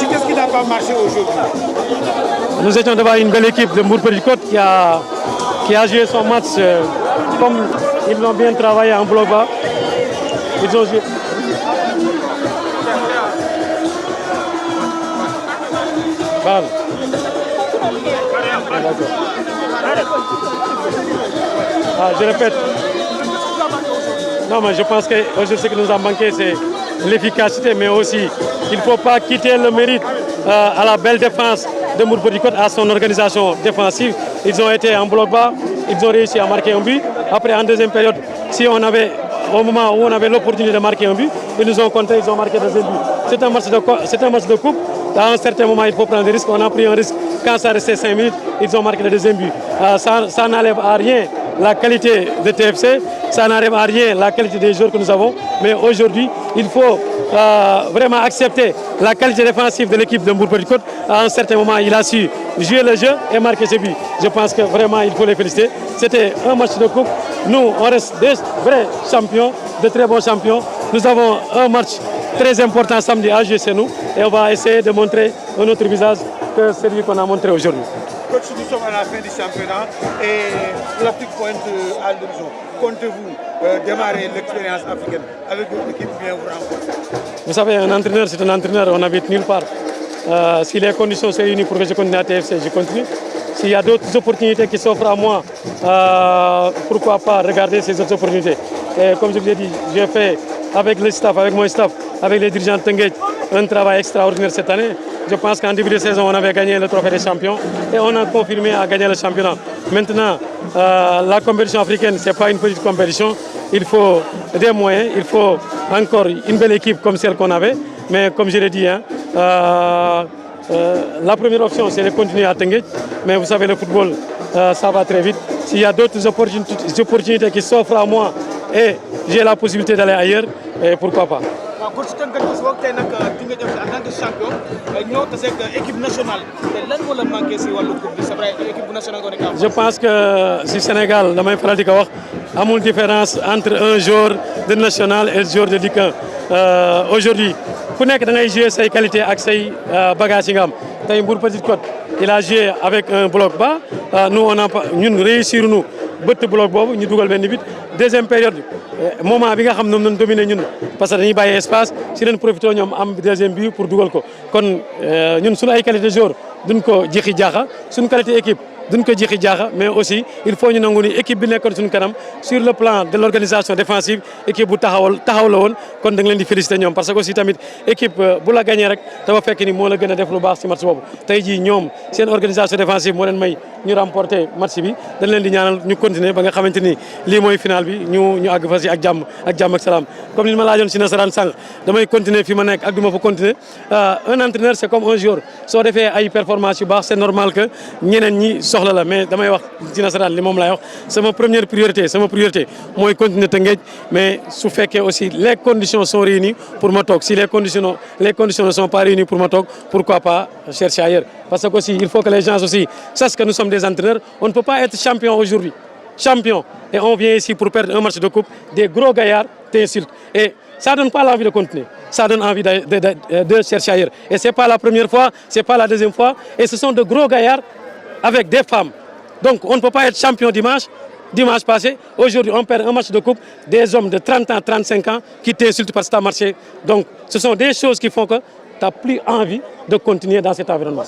Qu'est-ce qui n'a pas marché aujourd'hui? Nous étions devant une belle équipe de Mbour Petite Côte qui a joué son match comme ils l'ont bien travaillé en bloc bas. Ils ont joué. Balle. Je répète. Non, mais je pense que ce qui nous a manqué, c'est l'efficacité, mais aussi il ne faut pas quitter le mérite à la belle défense de Mbour Petite Côte, à son organisation défensive. Ils ont été en bloc bas, ils ont réussi à marquer un but. Après, en deuxième période, au moment où on avait l'opportunité de marquer un but, ils nous ont contré, ils ont marqué deuxième but. C'est un match de coupe. À un certain moment, il faut prendre des risques. On a pris un risque quand ça restait 5 minutes. Ils ont marqué le deuxième but. Ça n'enlève à rien la qualité de TFC, ça n'enlève à rien la qualité des joueurs que nous avons. Mais aujourd'hui, il faut vraiment accepter la qualité défensive de l'équipe de Mbour Petite Côte. À un certain moment, il a su jouer le jeu et marquer ses buts. Je pense que vraiment, il faut les féliciter. C'était un match de coupe. Nous, on reste des vrais champions, de très bons champions. Nous avons un match très important samedi à jouer chez nous et on va essayer de montrer un autre visage que celui qu'on a montré aujourd'hui. Coach, nous sommes à la fin du championnat et l'Afrique pointe à l'horizon. Comptez-vous démarrer l'expérience africaine avec votre équipe bien vous renforcer? Vous savez, un entraîneur, c'est un entraîneur, on n'habite nulle part. Si les conditions sont réunies pour que je continue à TFC, je continue. S'il y a d'autres opportunités qui s'offrent à moi, pourquoi pas regarder ces autres opportunités. Et comme je vous ai dit, j'ai fait avec le staff, avec mon staff, avec les dirigeants de Tenguet, un travail extraordinaire cette année. Je pense qu'en début de saison, on avait gagné le trophée des champions et on a confirmé à gagner le championnat. Maintenant, la compétition africaine, ce n'est pas une petite compétition. Il faut des moyens, il faut encore une belle équipe comme celle qu'on avait. Mais comme je l'ai dit, la première option, c'est de continuer à Tenguet. Mais vous savez, le football, ça va très vite. S'il y a d'autres opportunités qui s'offrent à moi et j'ai la possibilité d'aller ailleurs, et pourquoi pas. Coach Tenguet en tant que champion ñoo tase ak équipe nationale te lan moo la manqué si wàllu coupe bi c'est vrai équipe nationale nga nekk. Je pense que si Sénégal damay faral di ko wax amul différence entre un joueur de national et un joueur de Ligue 1. Aujourd'hui ku nekk da ngay jouer say qualité ak say bagages yi nga am tey Mbour Petite Côte il a joué avec un bloc bas nous on a ñun réussir nu bëtt bloc boobu ñu dugal benn but. Deuxième période moment bi nga xam ne ñoom dominé ñun parce que dañuy bàyyi espace si leen profité ñoom am deuxième but pour dugal ko kon ñun suñu ay qualité de joueur duñ ko jixi jaaxa suñu qualité équipe duñ ko jixi jaaxa mais aussi il faut ñu nangu ni équipe bi nekkoon suñu kanam sur le plan de l'organisation défensive équipe bu taxaw la woon kon da nga leen di féliciter ñoom parce que aussi tamit équipe bu la gagné rek dafa fekk ni moo la gën a def lu baax si match boobu tey jii ñoom seen organisation défensive moo leen may ñu remporter match bi dañ leen di ñaanal ñu continuer ba nga xamante ni lii mooy final bi ñu àgg fa si ak jàmm ak salaam comme ni ma laajoon si nasaraan sànq damay continuer fi ma nekk ak du ma fa continuer un entraîneur c'est comme un joueur soo defee ay performance yu baax c'est normal que ñeneen ñi soxla la mais damay wax ci nasaraan li moom laay wax sama première priorité mooy continuer Teungueth mais su fekkee aussi les conditions sont réunies pour ma toog si les conditions ne sont pas réunies pour ma toog pourquoi pas chercher ailleurs parce que aussi il faut que les gens aussi sachent que nous sommes des entraîneurs on ne peut pas être champion aujourd'hui champion et on vient ici pour perdre un match de coupe des gros gaillards t'insultent et ça donne pas l'envie de continuer ça donne envie de chercher ailleurs et c'est pas la première fois c'est pas la deuxième fois et ce sont de gros gaillards avec des femmes donc on ne peut pas être champion dimanche passé aujourd'hui on perd un match de coupe des hommes de 30 ans 35 ans qui t'insultent parce que ça a marché donc ce sont des choses qui font que tu n'as plus envie de continuer dans cet environnement.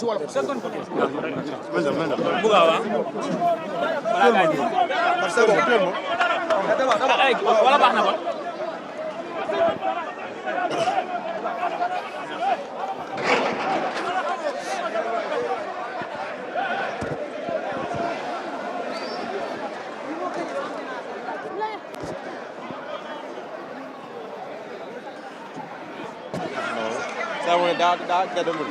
Saya mau dah kita dulu.